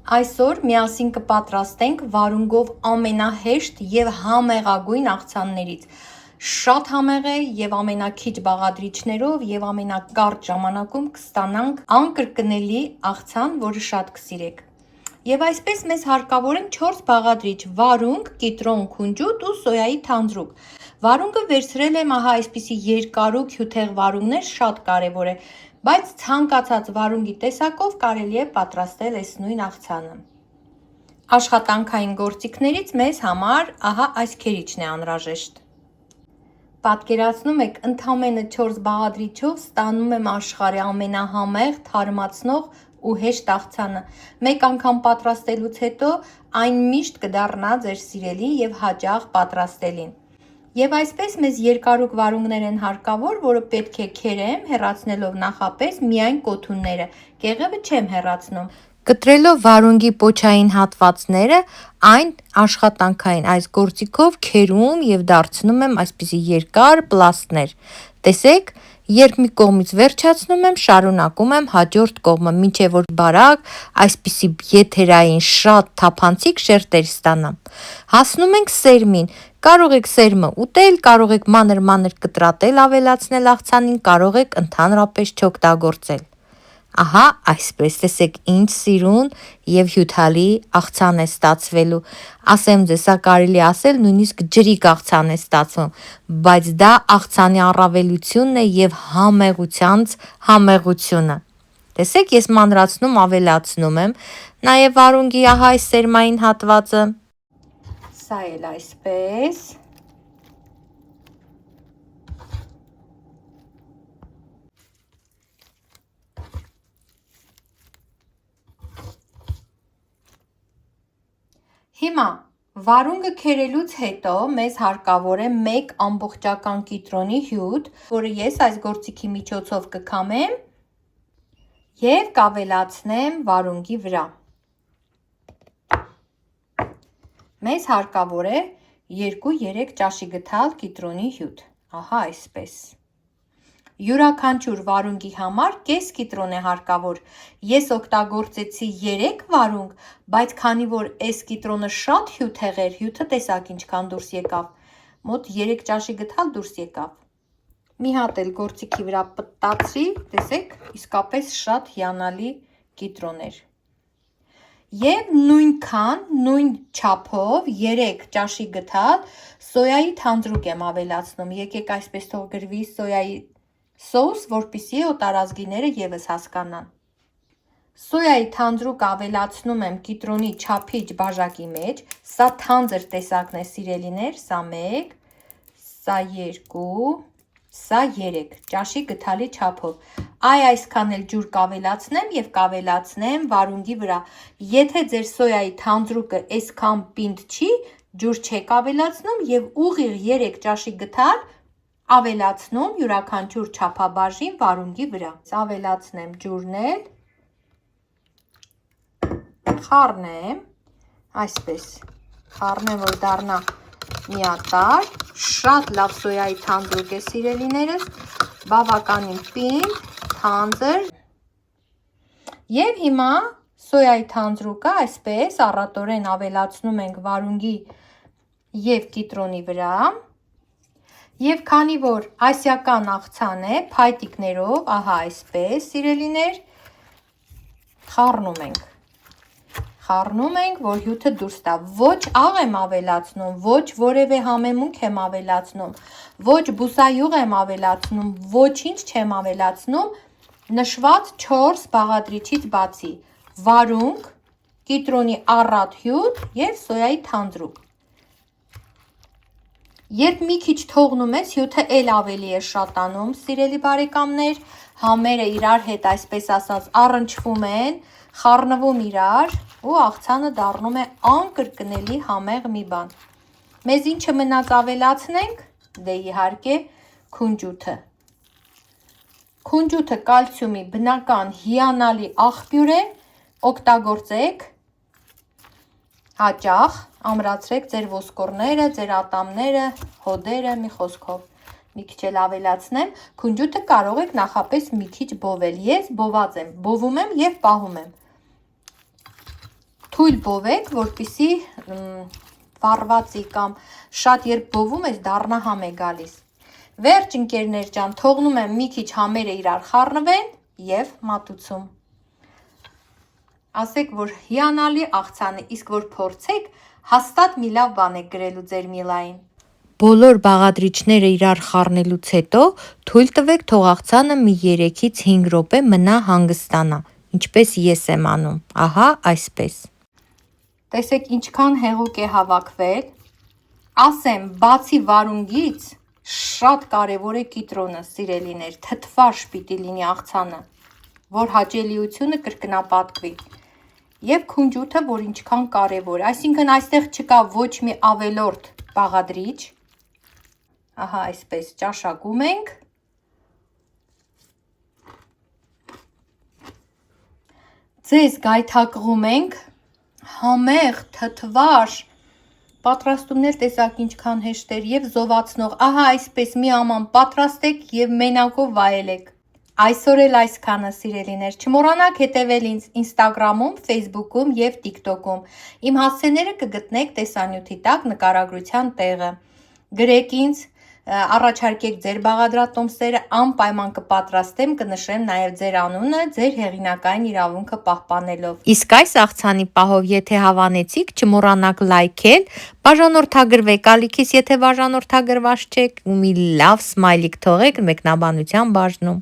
Այսօր միասին կպատրաստենք վարունգով ամենահեշտ եւ համեղագույն աղցաններից։ Շատ համեղ է եւ ամենաքիչ բաղադրիչներով եւ ամենակարճ ժամանակում կստանանք անկրկնելի աղցան, որը շատ կսիրեք։ Եվ այսպես մեզ հարկավոր են 4 բաղադրիչ՝ վարունգ, կիտրոն, քունջուտ ու սոյայի թանձրուկ։ Վարունգը վերցրել եմ, ահա այսպիսի երկարուկ հյութեղ վարունգներ, շատ կարևոր է, բայց ցանկացած վարունգի տեսակով կարելի է պատրաստել այս նույն աղցանը։ Աշխատանքային գործիքներից մեզ համար ահա այսքերիչն է անհրաժեշտ։ Պատկերացնում եք, ընդամենը 4 բաղադրիչով ստանում եմ աշխարհի ամենահամեղ, թարմացնող ու հեշտ աղցանը։ Մեկ անգամ պատրաստելուց հետո այն միշտ կդառնա ձեր սիրելի եւ հաճախ պատրաստելին։ Եվ այսպես մեզ երկարուկ վարունգներ են հարկավոր, որը պետք է քերեմ, հեռացնելով նախապես միայն կոթունները, կեղևը չեմ հեռացնում։ Կտրելով վարունգի պոչային հատվածները, այն աշխատանքային այս գործիքով քերում եւ դարձնում եմ այսպիսի երկար պլաստներ։ Տեսեք, երբ մի կողմից վերջացնում եմ, շարունակում եմ հաջորդ կողմը, մինչև որ բարակ այսպիսի եթերային շատ թափանցիկ շերտեր ստանամ։ Հասնում ենք սերմին։ Կարող եք սերմը ուտել, կարող եք մանր կտրատել, ավելացնել աղցանին, կարող եք ընդհանրապես չօգտագործել։ Ահա այսպես, տեսեք ինչ սիրուն եւ հյութալի աղցան է ստացվելու։ Ասեմ ձեզ, սա կարելի ասել նույնիսկ ջրիկ աղցան է ստացվում, բայց դա աղցանի առավելությունն է եւ համեղությանց համեղությունը։ Տեսեք, ես մանրացնում, ավելացնում եմ, նաեւ վարունգի ահա այս սերմային հատվածը։ Սա էլ այսպես։ Հիմա վարունգը քերելուց հետո մեզ հարկավոր է 1 ամբողջական կիտրոնի հյութ, որը ես այս գործիքի միջոցով կքամեմ եւ կավելացնեմ վարունգի վրա։ Մեզ հարկավոր է 2-3 ճաշի գթալ կիտրոնի հյութ, ահա այսպես։ Յուրաքանչյուր վարունգի համար կես կիտրոն է հարկավոր։ Ես օգտագործեցի 3 վարունգ, բայց քանի որ այս կիտրոնը շատ հյութեղ էր, հյութը տեսակ ինչքան դուրս եկավ, մոտ 3 ճաշի գթալ դուրս եկավ։ Մի հատ էլ գործիքի վրա պտտացրի, տեսեք, իսկապես շատ հիանալի կիտրոն էր։ Եվ նույն չափով 3 ճաշի գթալ սոյայի թանձրուկ եմ ավելացնում։ Եկեք այսպես թող գրվի սոյայի սոուս, որպեսզի օտարազգիները եւս հասկանան։ Սոյայի թանձրուկ ավելացնում եմ կիտրոնի չափիչ բաժակի մեջ, սա թանձր տեսակն է սիրելիներ, սա 1, սա 2, սա 3 ճաշի գթալի չափով։ Այսքան էլ ջուր կավելացնեմ եւ կավելացնեմ վարունգի վրա։ Եթե ձեր սոյայի թանձրուկը այսքան պինդ չի, ջուր չեք ավելացնում եւ ուղիղ 3 ճաշի գթալ ավելացնում յուրաքանչյուր չափաբաժին վարունգի վրա։ Ավելացնեմ ջուրն էլ, խառնեմ, այսպես, խառնեմ, որ դառնա միատարր, շատ լավ սոյայի թանձրուկ է սիրելիներս, բավականին պինդ, թանձր։ Եվ հիմա սոյայի թանձրուկը այսպես առատորեն ավելացնում ենք վարունգի եւ կիտրոնի վրա։ Եվ քանի որ ասիական աղցան է, փայտիկներով, ահա այսպես, սիրելիներ, խառնում ենք, որ հյութը դուրս տա։ Ոչ աղ եմ ավելացնում, ոչ որևէ համեմունք եմ ավելացնում, ոչ բուսայուղ եմ ավելացնում, ոչինչ չեմ ավելացնում, նշված 4 բաղադրիչից բացի՝ վարունգ, կիտրոնի առատ հյութ եւ սոյայի թանձրուկ։ Երբ մի քիչ թողնում ես, հյութը էլ ավելի է շատանում, սիրելի բարեկամներ, համերը իրար հետ այսպես ասած առնչվում են, խառնվում իրար ու աղցանը դառնում է անկրկնելի համեղ մի բան։ Մեզ ինչը մնաց ավելացնենք, դե իհարկե քունջութը։ Քունջութը կալցիումի բնական հիանալի աղբյուր է, օգտագործեք հաճախ, ամրացրեք ձեր ոսկորները, ձեր ատամները, հոդերը, մի խոսքով։ Մի քիչ էլ ավելացնեմ, քունջութը կարող եք նախապես մի քիչ բովել։ Ես բոված եմ, բովում եմ եւ պահում եմ։ Թույլ բովեք, որպեսզի վառվածի կամ շատ երբ բովում ես դառնահամ է գալիս։ Վերջ ընկերներ ջան, թողնում եմ մի քիչ համերը իրար խառնվեն եւ մատուցում։ Ասեք, որ հիանալի աղցան է, իսկ որ փորձեք, հաստատ մի լավ բան եք գրելու ձեր միլային։ Բոլոր բաղադրիչները իրար խառնելուց հետո թույլ տվեք թող աղցանը մի 3-ից 5 րոպե մնա հանգստանա, ինչպես ես եմ անում, ահա այսպես։ Տեսեք ինչքան հեղուկ է հավաքվել, ասեմ բացի վարունգից շատ կարևոր է կիտրոնը սիրելիներ, թթվաշ պիտի լինի աղցանը, որ հաճելիությունը կրկնապատկվի և քունջութը, որ ինչքան կարևոր, այսինքն այստեղ չկա ոչ մի ավելորդ բաղադրիչ, ահա այսպես ճաշակում ենք, ձեզ գայթակղում ենք, համեղ, թթվաշ, պատրաստումներ տեսակ ինչքան հեշտեր և զովացնող, ահա այսպես մի աման պատրաստեք և մենակով վայելեք։ Այսօր էլ այսքանը սիրելիներ, չմոռանաք հետևել ինձ Instagram-ում, Facebook-ում և TikTok-ում։ Իմ հասցեները կգտնեք տեսանյութի տակ նկարագրության տեղը։ Գրեք ինձ, առաջարկեք ձեր բաղադրատոմսերը, անպայման կպատրաստեմ, կնշեմ նաև ձեր անունը, ձեր հեղինակային իրավունքը պահպանելով։ Իսկ այս աղցանի պահով, եթե հավանեցիք, չմոռանաք լայքել, բաժանորդագրվեք ալիքիս, եթե բաժանորդագրված չեք, ու մի լավ սմայլիկ թողեք մեկնաբանության բաժնում։